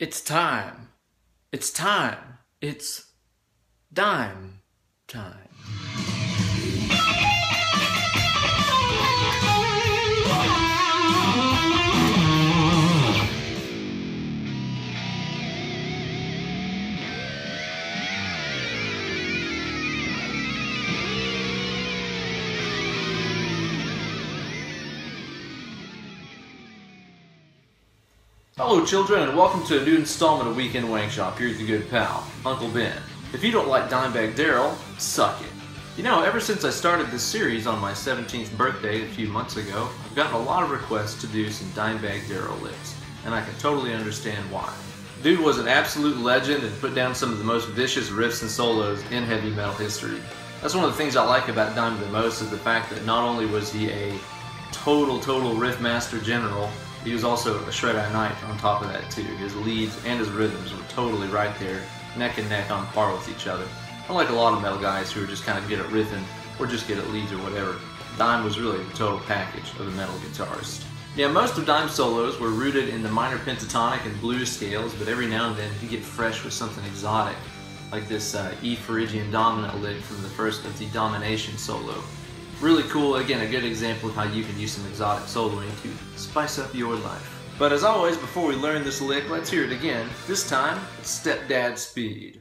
It's time. It's time. It's dime time. Hello children, and welcome to a new installment of Weekend Wankshop. Here's your good pal, Uncle Ben. If you don't like Dimebag Darrel, suck it. You know, ever since I started this series on my 17th birthday a few months ago, I've gotten a lot of requests to do some Dimebag Darrel licks, and I can totally understand why. Dude was an absolute legend and put down some of the most vicious riffs and solos in heavy metal history. That's one of the things I like about Dime the most, is the fact that not only was he a total riff master general, he was also a shred-eye knight on top of that too. His leads and his rhythms were totally right there, neck and neck on par with each other. Unlike a lot of metal guys who are just kind of good at riffing or just good at leads or whatever, Dime was really the total package of a metal guitarist. Yeah, most of Dime's solos were rooted in the minor pentatonic and blues scales, but every now and then he'd get fresh with something exotic, like this Phygian Dominant lick from the first of the Domination solo. Really cool, again, a good example of how you can use some exotic soloing to spice up your life. But as always, before we learn this lick, let's hear it again. This time, it's stepdad speed.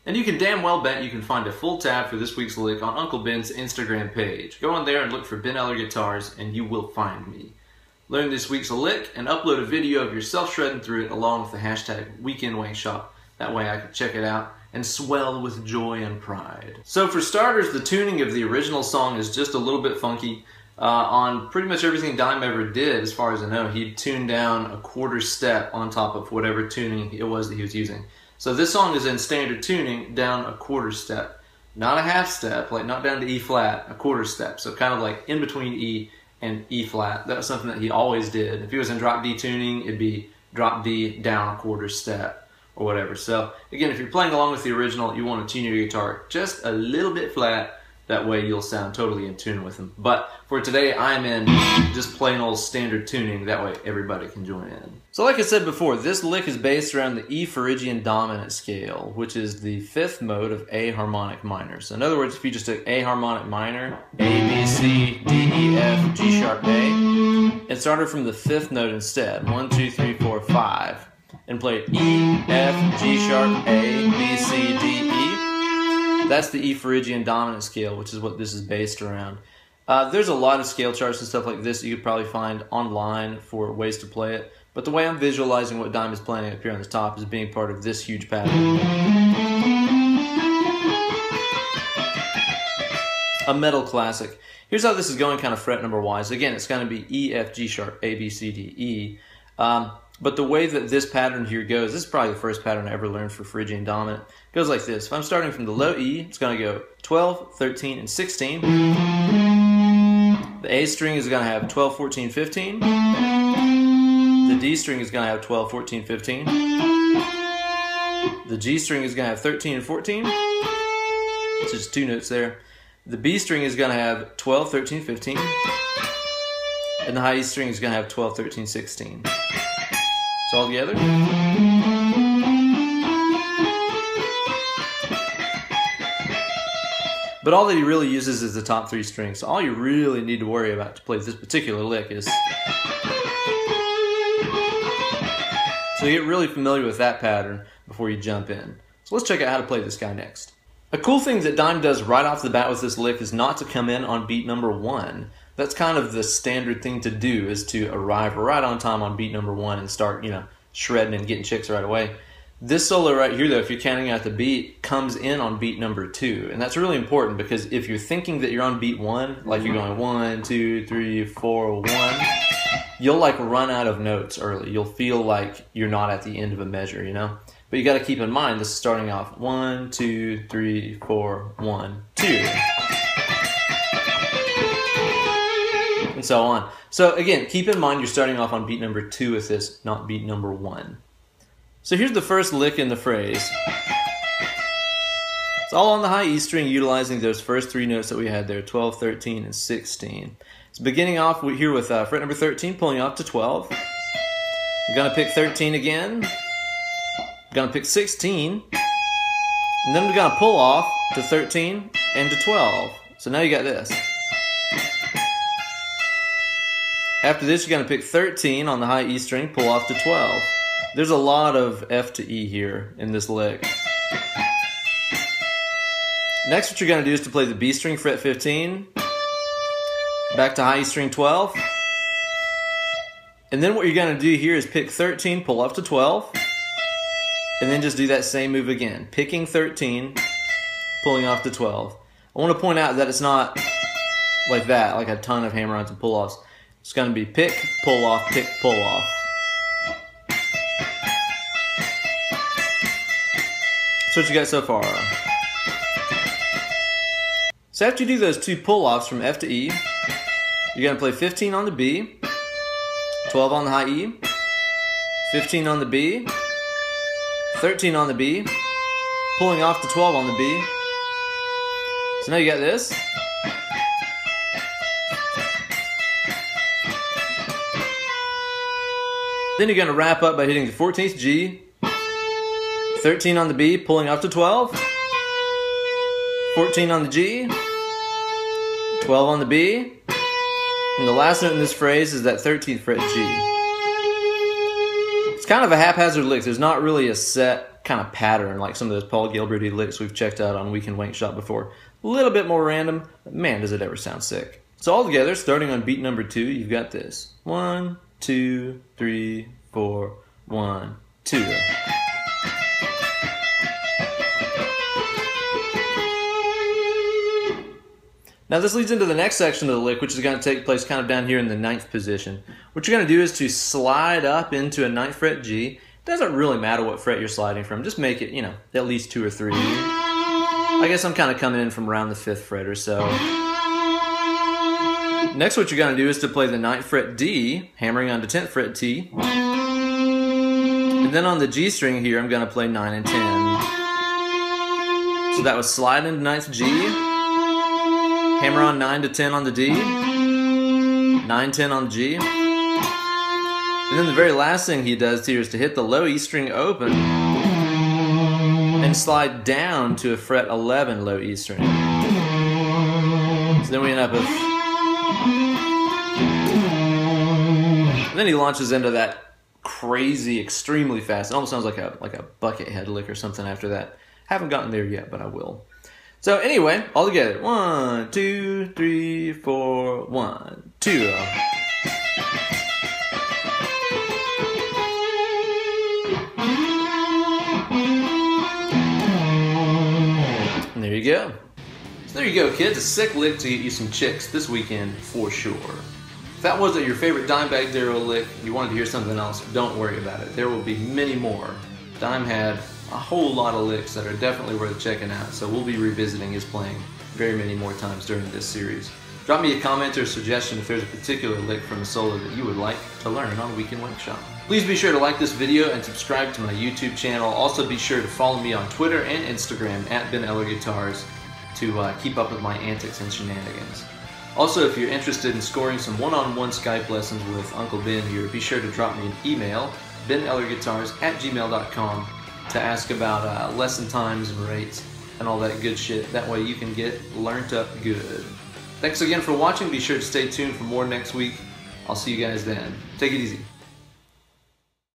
And you can damn well bet you can find a full tab for this week's lick on Uncle Ben's Instagram page. Go on there and look for BenEllerGuitars and you will find me. Learn this week's lick and upload a video of yourself shredding through it along with the hashtag Weekend Wankshop. That way I can check it out and swell with joy and pride. So for starters, the tuning of the original song is just a little bit funky. On pretty much everything Dime ever did, as far as I know, he'd tune down a quarter step on top of whatever tuning it was that he was using. So this song is in standard tuning, down a quarter step. Not a half step, like not down to E flat, a quarter step. So kind of like in between E and E flat. That was something that he always did. If he was in drop D tuning, it'd be drop D down a quarter step or whatever. So again, if you're playing along with the original, you want to tune your guitar just a little bit flat. That way you'll sound totally in tune with them. But for today, I'm in just plain old standard tuning. That way everybody can join in. So like I said before, this lick is based around the Phygian Dominant scale, which is the 5th mode of A harmonic minor. So in other words, if you just took A harmonic minor, A, B, C, D, E, F, G sharp, A, and started from the 5th note instead, 1, 2, 3, 4, 5, and played E, F, G sharp, A, B, C, D, E, that's the Phygian Dominant scale, which is what this is based around. There's a lot of scale charts and stuff like this that you could probably find online for ways to play it. But the way I'm visualizing what Dime is playing up here on the top is being part of this huge pattern. A metal classic. Here's how this is going kind of fret number wise. Again, it's going to be E, F, G sharp, A, B, C, D, E. But the way that this pattern here goes, this is probably the first pattern I ever learned for Phygian Dominant. It goes like this. If I'm starting from the low E, it's going to go 12, 13, and 16. The A string is going to have 12, 14, 15. The D string is going to have 12, 14, 15. The G string is going to have 13 and 14. It's just 2 notes there. The B string is going to have 12, 13, 15. And the high E string is going to have 12, 13, 16. So all together. But all that he really uses is the top 3 strings. So all you really need to worry about to play this particular lick is... So get really familiar with that pattern before you jump in. So let's check out how to play this guy next. A cool thing that Dime does right off the bat with this lick is not to come in on beat number 1. That's kind of the standard thing to do, is to arrive right on time on beat number 1 and start, shredding and getting chicks right away. This solo right here, though, if you're counting out the beat, comes in on beat number 2. And that's really important because if you're thinking that you're on beat 1, like you're going 1, 2, 3, 4, 1, you'll like run out of notes early. You'll feel like you're not at the end of a measure, But you got to keep in mind, this is starting off 1, 2, 3, 4, 1, 2. And so on. So again, keep in mind you're starting off on beat number 2 with this, not beat number 1. So here's the first lick in the phrase. It's all on the high E string, utilizing those first three notes that we had there, 12, 13, and 16. So beginning off here with fret number 13, pulling off to 12. I'm going to pick 13 again. I'm going to pick 16. And then we're going to pull off to 13 and to 12. So now you got this. After this, you're going to pick 13 on the high E string, pull off to 12. There's a lot of F to E here in this lick. Next, what you're going to do is to play the B string, fret 15, back to high E string 12. And then what you're going to do here is pick 13, pull off to 12, and then just do that same move again. Picking 13, pulling off to 12. I want to point out that it's not like that, like a ton of hammer-ons and pull-offs. It's going to be pick, pull off, pick, pull off. So what you got so far? So after you do those two pull-offs from F to E, you're going to play 15 on the B, 12 on the high E, 15 on the B, 13 on the B, pulling off to 12 on the B. So now you got this. Then you're going to wrap up by hitting the 14th G, 13 on the B, pulling off to 12, 14 on the G, 12 on the B, and the last note in this phrase is that 13th fret G. It's kind of a haphazard lick. There's not really a set kind of pattern like some of those Paul Gilberty licks we've checked out on Weekend Wankshop before. A little bit more random, but man, does it ever sound sick. So all together, starting on beat number 2, you've got this. 1, 2, 3, 4, 1, 2. Now this leads into the next section of the lick, which is going to take place kind of down here in the 9th position. What you're going to do is to slide up into a 9th fret G. It doesn't really matter what fret you're sliding from. Just make it, at least 2 or 3. I guess I'm kind of coming in from around the 5th fret or so. Next, what you're going to do is to play the 9th fret D, hammering onto 10th fret T. And then on the G string here, I'm going to play 9 and 10. So that was slide into 9th G, hammer on 9 to 10 on the D, 9, 10 on the G. And then the very last thing he does here is to hit the low E string open and slide down to a fret 11 low E string. So then we end up with... And then he launches into that crazy, extremely fast. It almost sounds like a bucket head lick or something after that. Haven't gotten there yet, but I will. So anyway, all together. 1, 2, 3, 4, 1, 2. And there you go. So there you go, kids. A sick lick to get you some chicks this weekend for sure. If that wasn't your favorite Dimebag Darrel lick, you wanted to hear something else, don't worry about it. There will be many more. Dime had a whole lot of licks that are definitely worth checking out, so we'll be revisiting his playing very many more times during this series. Drop me a comment or a suggestion if there's a particular lick from a solo that you would like to learn on Weekend Wankshop. Please be sure to like this video and subscribe to my YouTube channel. Also be sure to follow me on Twitter and Instagram at BenEllerGuitars to keep up with my antics and shenanigans. Also, if you're interested in scoring some one-on-one Skype lessons with Uncle Ben here, be sure to drop me an email, BenEllerGuitars@gmail.com, to ask about lesson times and rates and all that good shit. That way you can get learnt up good. Thanks again for watching. Be sure to stay tuned for more next week. I'll see you guys then. Take it easy.